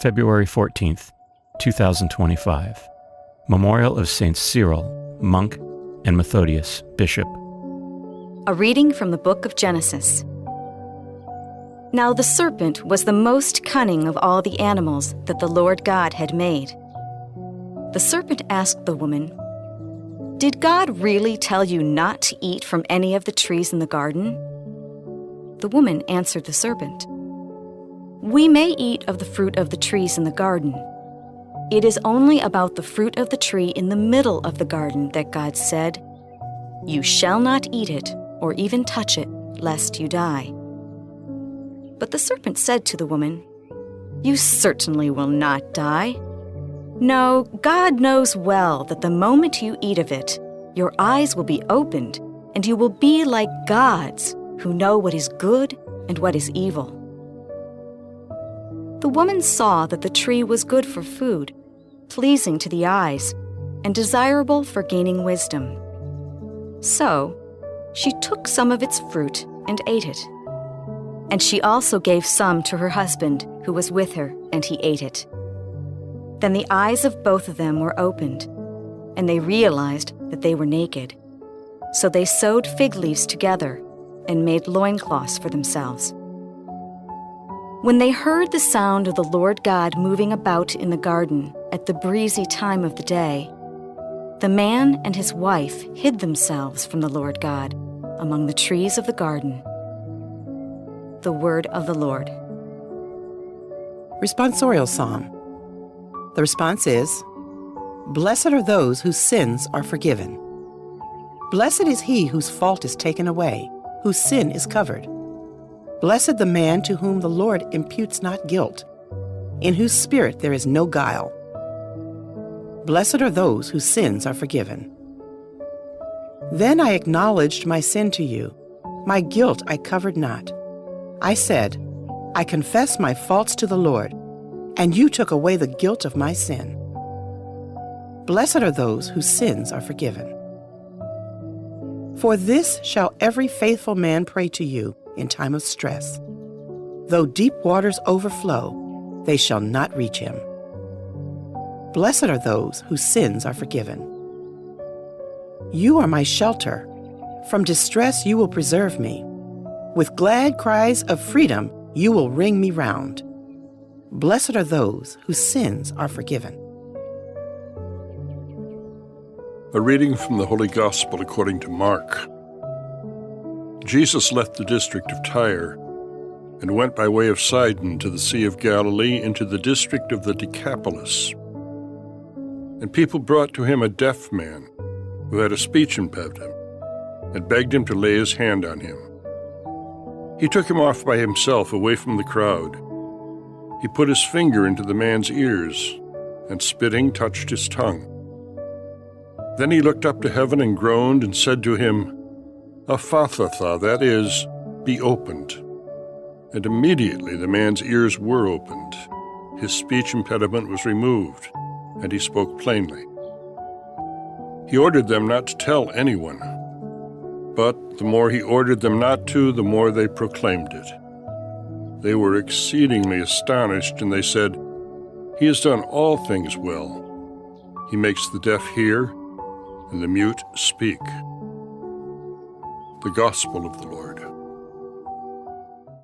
February 14th, 2025. Memorial of Saints Cyril, monk, and Methodius, bishop. A reading from the book of Genesis. Now the serpent was the most cunning of all the animals that the Lord God had made. The serpent asked the woman, "Did God really tell you not to eat from any of the trees in the garden?" The woman answered the serpent, "We may eat of the fruit of the trees in the garden. It is only about the fruit of the tree in the middle of the garden that God said, 'You shall not eat it or even touch it, lest you die.'" But the serpent said to the woman, "You certainly will not die. No, God knows well that the moment you eat of it, your eyes will be opened, and you will be like gods who know what is good and what is evil." The woman saw that the tree was good for food, pleasing to the eyes, and desirable for gaining wisdom. So she took some of its fruit and ate it. And she also gave some to her husband who was with her, and he ate it. Then the eyes of both of them were opened, and they realized that they were naked. So they sewed fig leaves together and made loincloths for themselves. When they heard the sound of the Lord God moving about in the garden at the breezy time of the day, the man and his wife hid themselves from the Lord God among the trees of the garden. The word of the Lord. Responsorial Psalm. The response is, "Blessed are those whose sins are forgiven. Blessed is he whose fault is taken away, whose sin is covered. Blessed the man to whom the Lord imputes not guilt, in whose spirit there is no guile. Blessed are those whose sins are forgiven." Then I acknowledged my sin to you. My guilt I covered not. I said, "I confess my faults to the Lord," and you took away the guilt of my sin. Blessed are those whose sins are forgiven. For this shall every faithful man pray to you in time of stress. Though deep waters overflow, they shall not reach him. Blessed are those whose sins are forgiven. You are my shelter. From distress you will preserve me. With glad cries of freedom, you will ring me round. Blessed are those whose sins are forgiven. A reading from the Holy Gospel according to Mark. Jesus left the district of Tyre and went by way of Sidon to the Sea of Galilee into the district of the Decapolis. And people brought to him a deaf man who had a speech impediment and begged him to lay his hand on him. He took him off by himself away from the crowd. He put his finger into the man's ears and, spitting, touched his tongue. Then he looked up to heaven and groaned and said to him, "Aphathatha," that is, "be opened." And immediately the man's ears were opened. His speech impediment was removed, and he spoke plainly. He ordered them not to tell anyone. But the more he ordered them not to, the more they proclaimed it. They were exceedingly astonished, and they said, "He has done all things well. He makes the deaf hear and the mute speak." The Gospel of the Lord.